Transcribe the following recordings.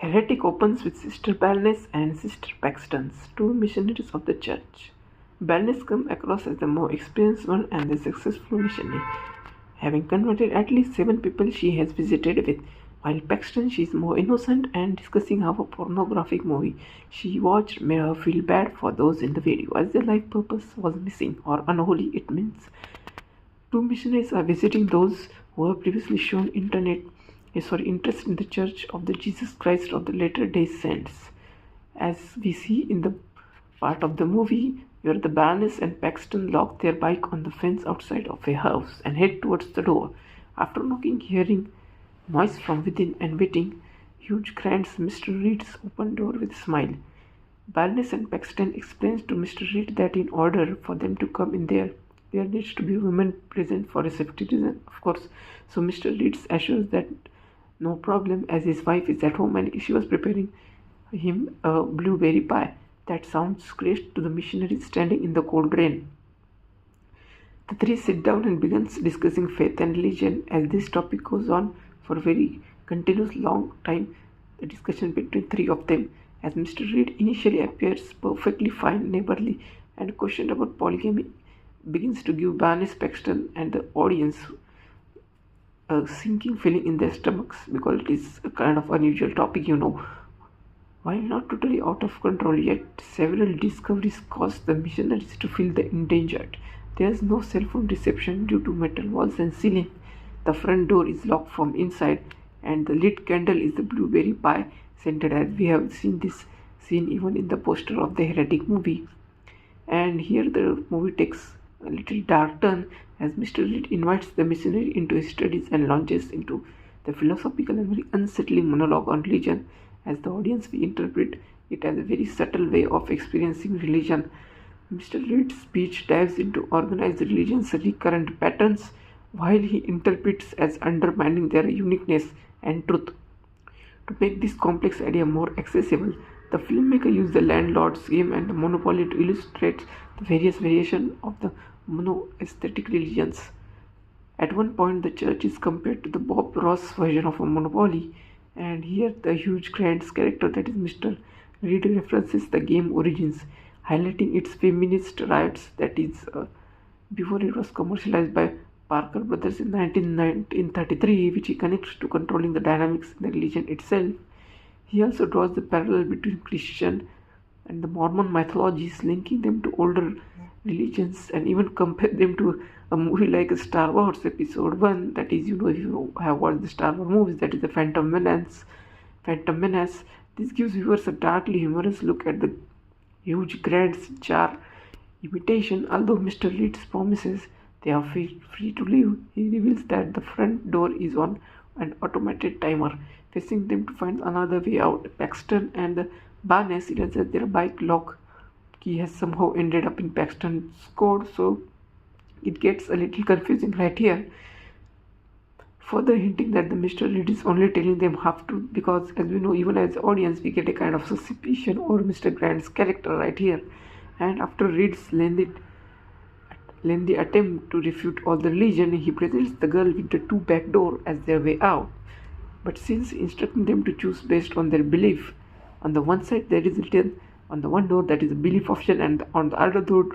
Heretic opens with Sister Balness and Sister Paxton's, two missionaries of the church. Balness comes across as the more experienced one and the successful missionary, having converted at least 7 people she has visited with, while Paxton, she is more innocent and discussing how a pornographic movie she watched made her feel bad for those in the video, as their life purpose was missing or unholy. It means two missionaries are visiting those who have previously shown interest in the Church of the Jesus Christ of the Latter-day Saints. As we see in the part of the movie where the Barnes and Paxton lock their bike on the fence outside of a house and head towards the door. After knocking, hearing noise from within and waiting, Hugh grants Mr. Reed's open door with a smile. Barnes and Paxton explains to Mr. Reed that in order for them to come in there needs to be women present for a safety reason, of course. So Mr. Reed assures that no problem, as his wife is at home and she was preparing him a blueberry pie. That sounds great to the missionary standing in the cold rain. The three sit down and begins discussing faith and religion. As this topic goes on for a very continuous long time, the discussion between three of them, as Mr. Reed initially appears perfectly fine, neighborly, and questioned about polygamy, begins to give Barnes, Paxton and the audience a sinking feeling in their stomachs, because it is a kind of unusual topic, While not totally out of control yet, several discoveries cause the missionaries to feel endangered. There is no cell phone reception due to metal walls and ceiling. The front door is locked from inside, and the lit candle is the blueberry pie scented, as we have seen this scene even in the poster of the Heretic movie. And here the movie takes a little dark turn as Mr. Reed invites the missionary into his studies and launches into the philosophical and very unsettling monologue on religion. As the audience, we interpret it as a very subtle way of experiencing religion. Mr. Reed's speech dives into organized religion's recurrent patterns, while he interprets as undermining their uniqueness and truth. To make this complex idea more accessible, the filmmaker used the landlord's game and the monopoly to illustrate the various variations of the monotheistic religions. At one point, the church is compared to the Bob Ross version of a monopoly, and here the Hugh Grant's character, that is Mr. Reed, references the game origins, highlighting its feminist riots, that is before it was commercialized by Parker Brothers in 1933, which he connects to controlling the dynamics in the religion itself. He also draws the parallel between Christian and the Mormon mythologies, linking them to older religions, and even compare them to a movie like Star Wars Episode 1, that is, if you have watched the Star Wars movies, that is the Phantom Menace. This gives viewers a darkly humorous look at the Hugh Grant's jar imitation. Although Mr. Reed's promises they are free to leave, he reveals that the front door is on an automated timer, facing them to find another way out. Paxton and Barnes realize that their bike lock key has somehow ended up in Paxton's code, so it gets a little confusing right here, further hinting that the Mr. Reed is only telling them half truth, because as we know, even as audience, we get a kind of suspicion over Mr. Grant's character right here. And after Reed's lengthy attempt to refute all the religion, he presents the girl with the two back door as their way out. But since instructing them to choose based on their belief, on the one side there is written on the one door that is a belief option, and on the other door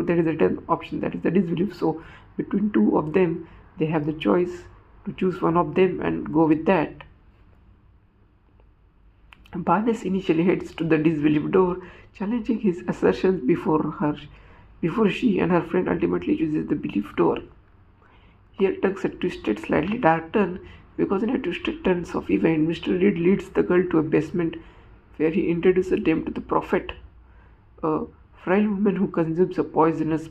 there is a written option that is the disbelief. So between two of them, they have the choice to choose one of them and go with that. Barnes initially heads to the disbelief door, challenging his assertions before she and her friend ultimately chooses the belief door. Here takes a twisted, slightly dark turn, because in a twisted turn of event, Mr. Reed leads the girl to a basement where he introduces them to the prophet, a frail woman who consumes a poisonous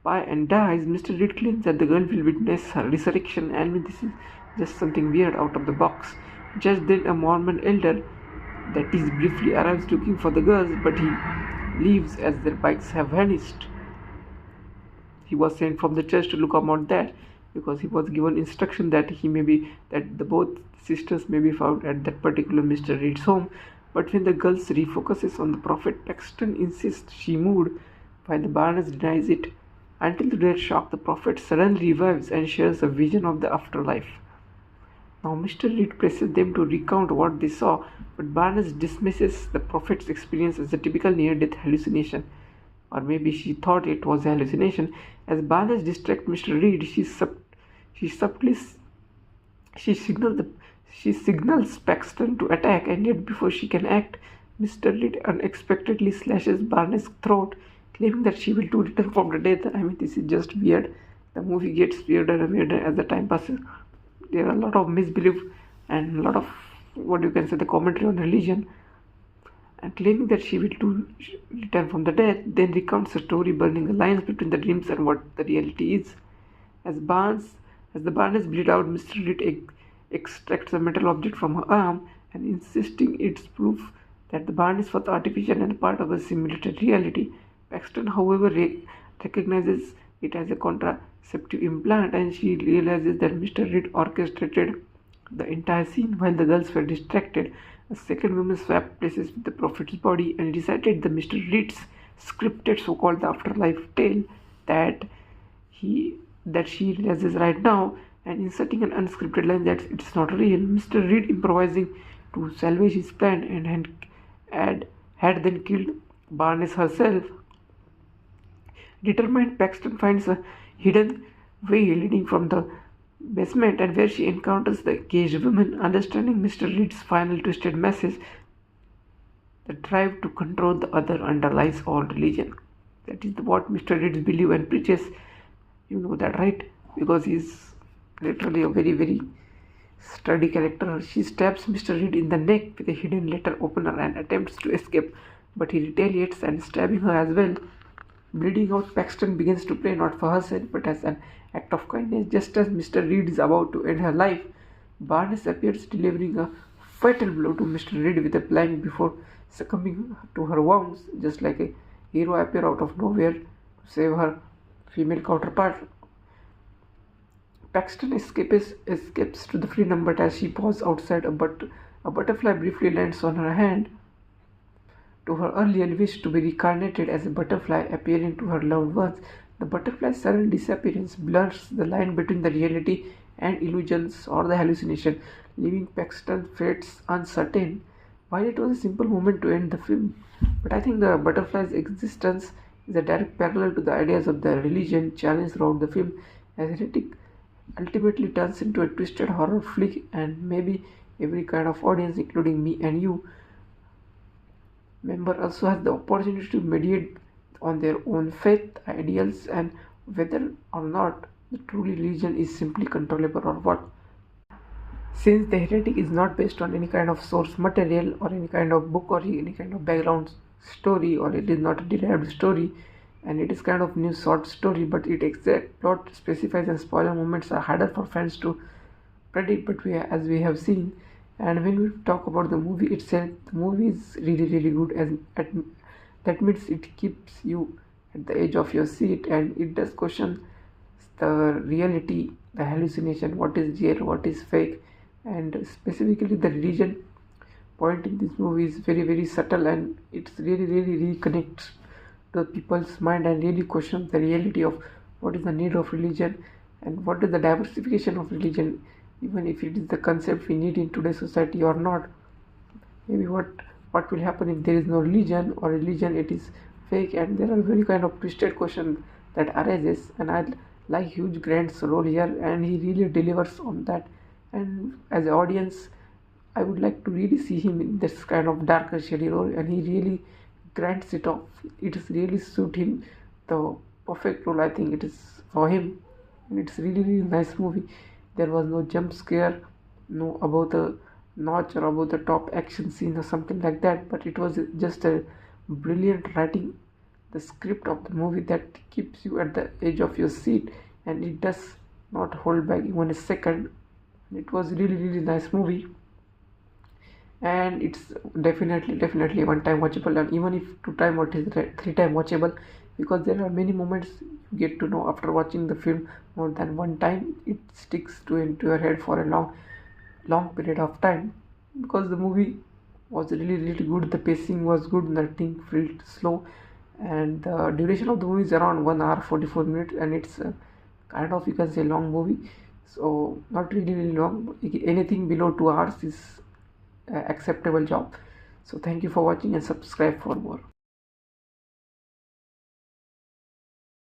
pie and dies. Mr. Reed claims that the girl will witness her resurrection, and this is just something weird out of the box. Just then, a Mormon elder, that is, briefly arrives looking for the girls, but he leaves as their bikes have vanished. He was sent from the church to look about that, because he was given instruction that the both sisters may be found at that particular Mr. Reed's home. But when the girl refocuses on the prophet, Paxton insists she moved, while the Barnes denies it. Until to their shock, the prophet suddenly revives and shares a vision of the afterlife. Now Mr. Reed presses them to recount what they saw, but Barnes dismisses the prophet's experience as a typical near-death hallucination. Or maybe she thought it was a hallucination. As Barnes distracts Mr. Reed, she subtly she signals she signals Paxton to attack, and yet before she can act, Mr. Reed unexpectedly slashes Barnes' throat, claiming that she will too return from the dead. I mean, this is just weird. The movie gets weirder and weirder as the time passes. There are a lot of misbelief and a lot of what you can say the commentary on religion, and claiming that she will too return from the dead, then recounts her story, burning the lines between the dreams and what the reality is. As the Barnes bleed out, Mr. Reed extracts a metal object from her arm and insisting it's proof that the Barnes was artificial and part of a simulated reality. Paxton, however, recognizes it as a contraceptive implant, and she realizes that Mr. Reed orchestrated the entire scene while the girls were distracted. A second woman swapped places with the prophet's body and recited the Mr. Reed's scripted so-called afterlife tale that she realizes right now, and inserting an unscripted line that it's not real. Mr. Reed improvising to salvage his plan and had then killed Barnes herself. Determined, Paxton finds a hidden way leading from the basement, and where she encounters the caged woman. Understanding Mr. Reed's final twisted message, the drive to control the other underlies all religion. That is what Mr. Reed believes and preaches. You know that, right? Because he's literally a very, very sturdy character. She stabs Mr. Reed in the neck with a hidden letter opener and attempts to escape, but he retaliates and stabbing her as well. Bleeding out, Paxton begins to pray not for herself but as an act of kindness. Just as Mr. Reed is about to end her life, Barnes appears, delivering a fatal blow to Mr. Reed with a plank before succumbing to her wounds, just like a hero appear out of nowhere to save her female counterpart. Paxton escapes to the freedom, but as she paused outside, a butterfly briefly lands on her hand. To her earlier wish to be reincarnated as a butterfly appearing to her loved ones, the butterfly's sudden disappearance blurs the line between the reality and illusions or the hallucination, leaving Paxton's fates uncertain. While it was a simple moment to end the film, but I think the butterfly's existence is a direct parallel to the ideas of the religion challenged throughout the film, as Heretic ultimately turns into a twisted horror flick, and maybe every kind of audience, including me and you, member also has the opportunity to mediate on their own faith, ideals, and whether or not the true religion is simply controllable or what. Since the Heretic is not based on any kind of source material or any kind of book or any kind of background story, or it is not a derived story, and it is kind of new short story, but its exact plot specifies and spoiler moments are harder for fans to predict, but as we have seen. And when we talk about the movie itself, the movie is really, really good, that means it keeps you at the edge of your seat, and it does question the reality, the hallucination, what is real, what is fake, and specifically the religion point in this movie is very, very subtle, and it's really, really reconnects to people's mind and really questions the reality of what is the need of religion and what is the diversification of religion, even if it is the concept we need in today's society or not. Maybe what will happen if there is no religion, or religion it is fake, and there are very kind of twisted questions that arises, and I like Hugh Grant's role here, and he really delivers on that. And as an audience, I would like to really see him in this kind of darker shady role, and he really grants it off. It is really suit him, the perfect role I think it is for him, and it's really, really nice movie. There was no jump scare, no above the notch or above the top action scene or something like that, but it was just a brilliant writing, the script of the movie that keeps you at the edge of your seat, and it does not hold back even a second. It was really, really nice movie, and it's definitely one time watchable, and even if 2 time or 3 time watchable, because there are many moments you get to know after watching the film more than one time. It sticks into your head for a long period of time, because the movie was really, really good. The pacing was good, nothing felt slow, and the duration of the movie is around 1 hour 44 minutes, and it's kind of, you can say, long movie, So not really long. Anything below 2 hours is acceptable job. So thank you for watching and subscribe for more.